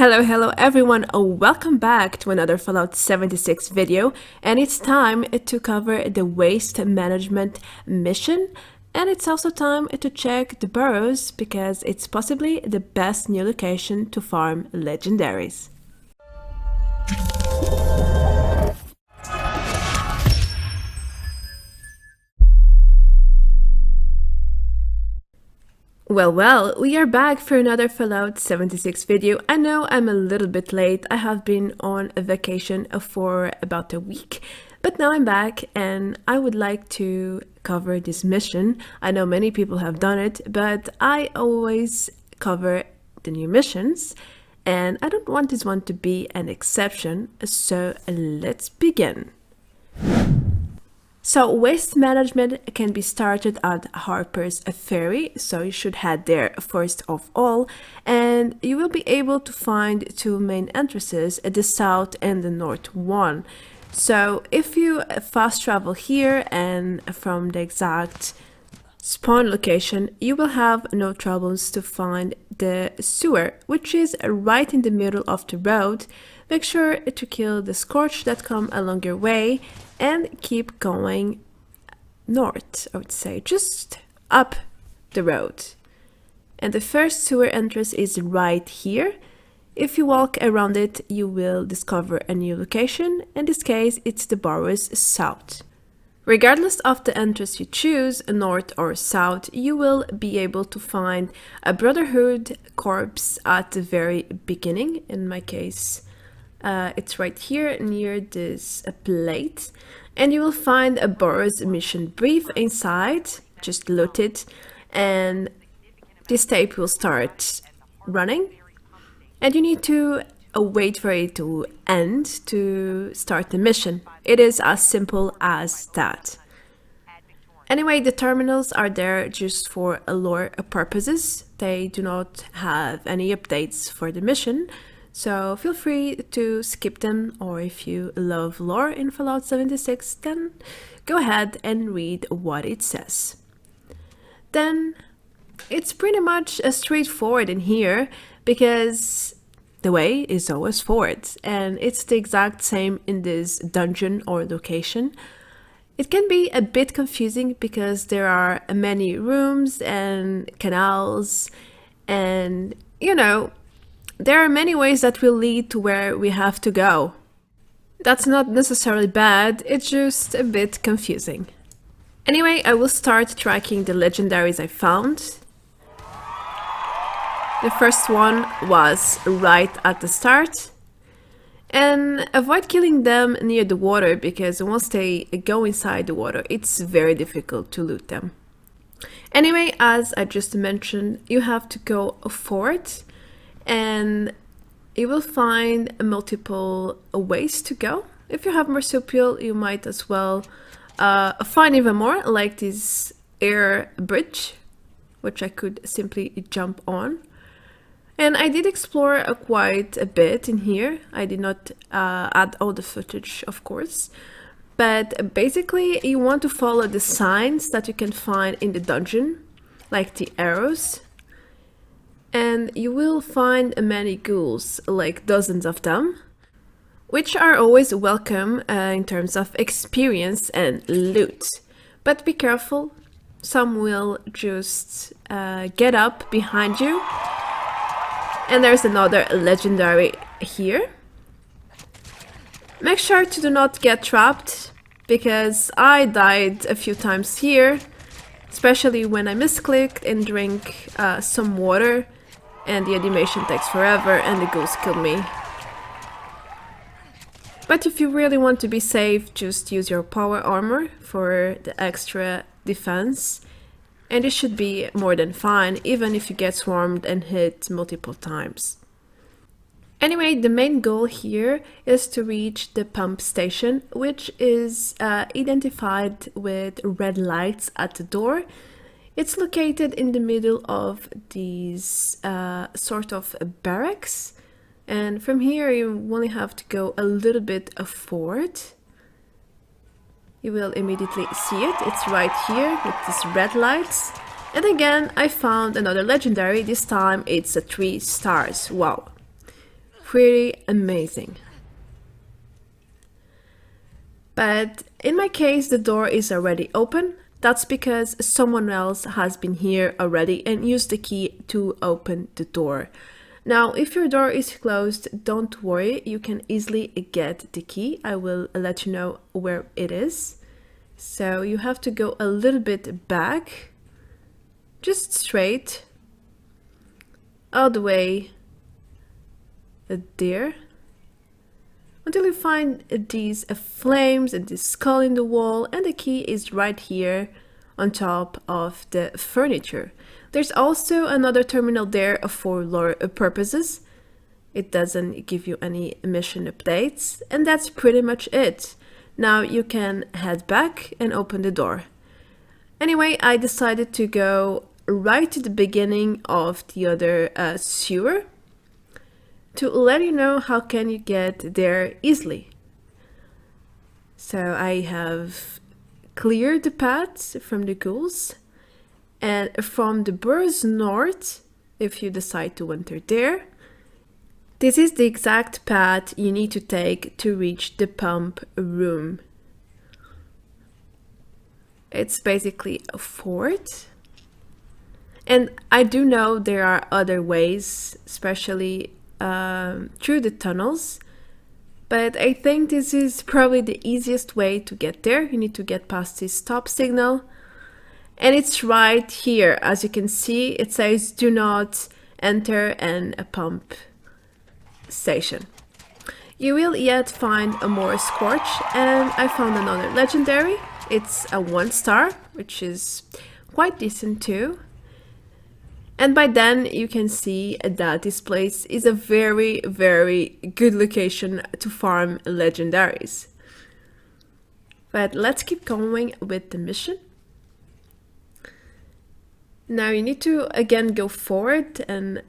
Hello everyone, welcome back to another Fallout 76 video, and it's time to cover the waste management mission, and it's also time to check the Burrows because it's possibly the best new location to farm legendaries. Well, we are back for another Fallout 76 video. I know I'm a little bit late. I have been on a vacation for about a week, but now I'm back and I would like to cover this mission. I know many people have done it, but I always cover the new missions and I don't want this one to be an exception, so let's begin. So waste management can be started at Harpers Ferry, so you should head there first of all, and you will be able to find two main entrances, the south and the north one. So if you fast travel here and from the exact spawn location, you will have no troubles to find the sewer, which is right in the middle of the road. Make sure to kill the scorch that come along your way and keep going north, I would say, just up the road. And the first sewer entrance is right here. If you walk around it, you will discover a new location. In this case, it's the Burrows south. Regardless of the entrance you choose, north or south, you will be able to find a Brotherhood corpse at the very beginning. In my case, it's right here near this plate, and you will find a Burrows mission brief inside. Just loot it and this tape will start running, and you need to wait for it to end to start the mission. It is as simple as that. Anyway, the terminals are there just for lore purposes. They do not have any updates for the mission, so feel free to skip them, or if you love lore in Fallout 76, then go ahead and read what it says. Then it's pretty much straightforward in here because the way is always forward, and it's the exact same in this dungeon or location. It can be a bit confusing because there are many rooms and canals, and there are many ways that will lead to where we have to go. That's not necessarily bad, it's just a bit confusing. Anyway, I will start tracking the legendaries I found. The first one was right at the start. And avoid killing them near the water because once they go inside the water, it's very difficult to loot them. Anyway, as I just mentioned, you have to go forward, and you will find multiple ways to go. If you have marsupial, you might as well find even more, like this air bridge, which I could simply jump on. And I did explore quite a bit in here. I did not add all the footage, of course, but basically you want to follow the signs that you can find in the dungeon, like the arrows. And you will find many ghouls, like dozens of them, which are always welcome in terms of experience and loot. But be careful, some will just get up behind you. And there's another legendary here. Make sure to do not get trapped, because I died a few times here, especially when I misclicked and drank some water, and the animation takes forever and the ghouls kill me. But if you really want to be safe, just use your power armor for the extra defense, and it should be more than fine, even if you get swarmed and hit multiple times. Anyway, the main goal here is to reach the pump station, which is identified with red lights at the door. It's located in the middle of these sort of barracks, and from here you only have to go a little bit forward. You will immediately see it. It's right here with these red lights. And again, I found another legendary. This time it's a 3 stars. Wow. pretty amazing. But in my case, the door is already open. That's because someone else has been here already and used the key to open the door. Now, if your door is closed, don't worry, you can easily get the key. I will let you know where it is. So you have to go a little bit back, just straight, all the way there, until you find these flames and this skull in the wall, and the key is right here on top of the furniture. There's also another terminal there for lore purposes. It doesn't give you any mission updates, and that's pretty much it. Now you can head back and open the door. Anyway, I decided to go right to the beginning of the other sewer to let you know how can you get there easily. So I have cleared the path from the ghouls, and from the Burrows north, if you decide to enter there, this is the exact path you need to take to reach the pump room. It's basically a fort. And I do know there are other ways, especially through the tunnels, but I think this is probably the easiest way to get there. You need to get past this stop signal, and it's right here. As you can see, it says do not enter a pump station. You will yet find a more scorch, and I found another legendary. It's a 1-star, which is quite decent too. And by then you can see that this place is a very, very good location to farm legendaries. But let's keep going with the mission. Now you need to again go forward and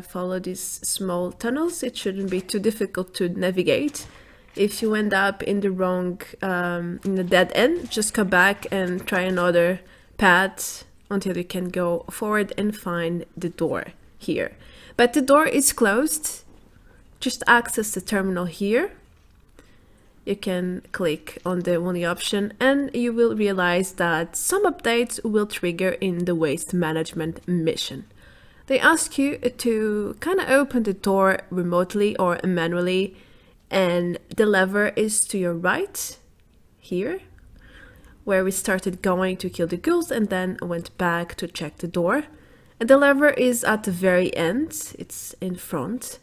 follow these small tunnels. It shouldn't be too difficult to navigate. If you end up in the wrong, in the dead end, just come back and try another path until you can go forward and find the door here. But the door is closed. Just access the terminal here. You can click on the only option and you will realize that some updates will trigger in the waste management mission. They ask you to kind of open the door remotely or manually, and the lever is to your right here, where we started going to kill the ghouls and then went back to check the door. And the lever is at the very end, it's in front.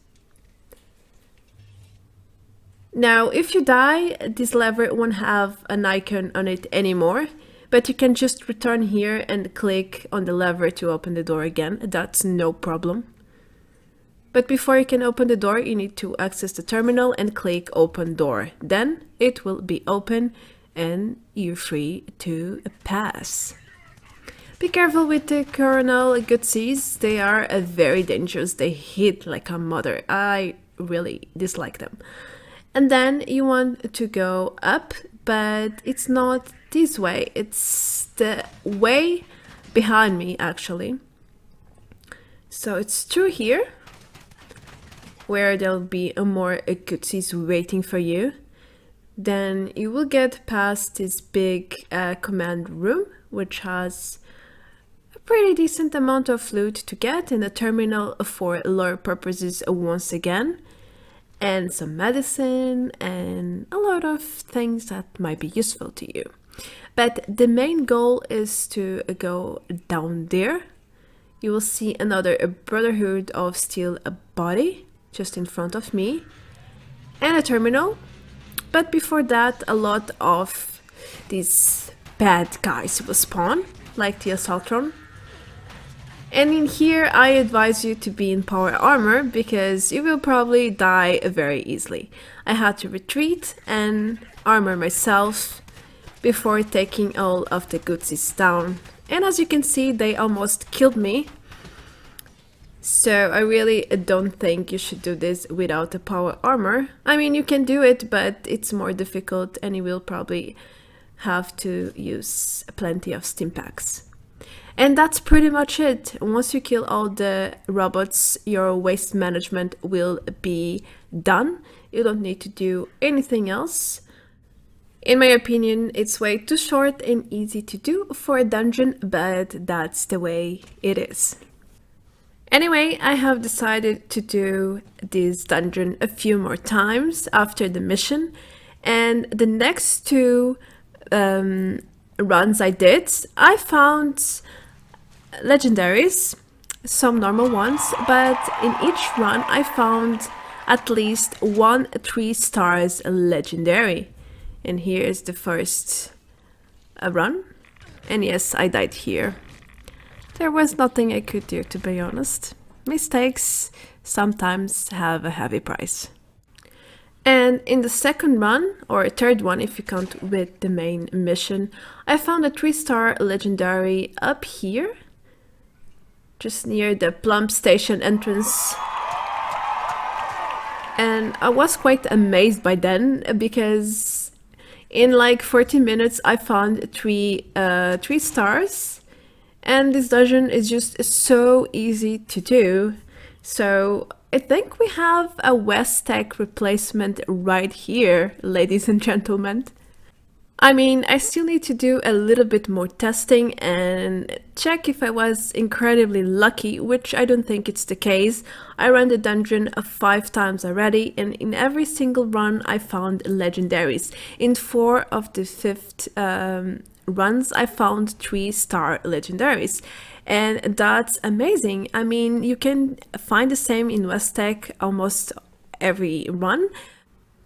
Now, if you die, this lever won't have an icon on it anymore, but you can just return here and click on the lever to open the door again. That's no problem. But before you can open the door, you need to access the terminal and click open door. Then it will be open and you're free to pass. Be careful with the coronal gutsies. They are very dangerous. They hit like a mother. I really dislike them. And then you want to go up, but it's not this way. It's the way behind me, actually. So it's through here, where there'll be a more gutsies waiting for you. Then you will get past this big command room, which has a pretty decent amount of loot to get, and a terminal for lore purposes once again, and some medicine and a lot of things that might be useful to you. But the main goal is to go down there. You will see another Brotherhood of Steel body just in front of me, and a terminal. But before that, a lot of these bad guys will spawn, like the Assaultron. And in here, I advise you to be in power armor, because you will probably die very easily. I had to retreat and armor myself before taking all of the gutsies down. And as you can see, they almost killed me. So I really don't think you should do this without a power armor. I mean, you can do it, but it's more difficult and you will probably have to use plenty of stim packs. And that's pretty much it. Once you kill all the robots, your waste management will be done. You don't need to do anything else. In my opinion, it's way too short and easy to do for a dungeon, but that's the way it is. Anyway, I have decided to do this dungeon a few more times after the mission, and the next two runs I did, I found legendaries, some normal ones, but in each run I found at least 1 3 stars legendary. And here's the first run, and yes, I died here. There was nothing I could do, to be honest. Mistakes sometimes have a heavy price. And in the second run, or third one if you count with the main mission, I found a 3-star legendary up here, just near the plump station entrance. And I was quite amazed by then, because in like 40 minutes I found three stars. And this dungeon is just so easy to do. So I think we have a West Tek replacement right here, ladies and gentlemen. I mean, I still need to do a little bit more testing and check if I was incredibly lucky, which I don't think it's the case. I ran the dungeon 5 times already, and in every single run I found legendaries. In 4 of the 5 runs I found 3-star legendaries, and that's amazing. I mean, you can find the same in West Tek almost every run,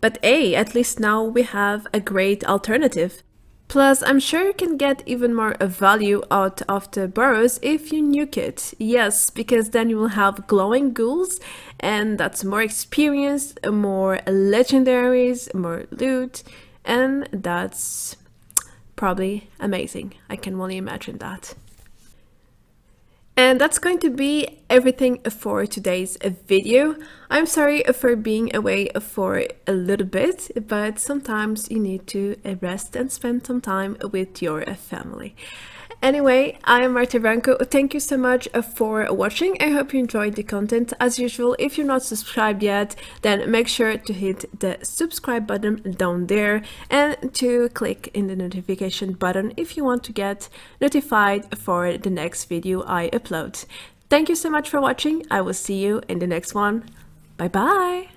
but hey, at least now we have a great alternative. Plus, I'm sure you can get even more value out of the Burrows if you nuke it. Yes, because then you will have glowing ghouls, and that's more experience, more legendaries, more loot, and that's probably amazing. I can only imagine that. And that's going to be everything for today's video. I'm sorry for being away for a little bit, but sometimes you need to rest and spend some time with your family. Anyway, I am Marta Branco. Thank you so much for watching. I hope you enjoyed the content. As usual, if you're not subscribed yet, then make sure to hit the subscribe button down there and to click in the notification button if you want to get notified for the next video I upload. Thank you so much for watching. I will see you in the next one. Bye bye!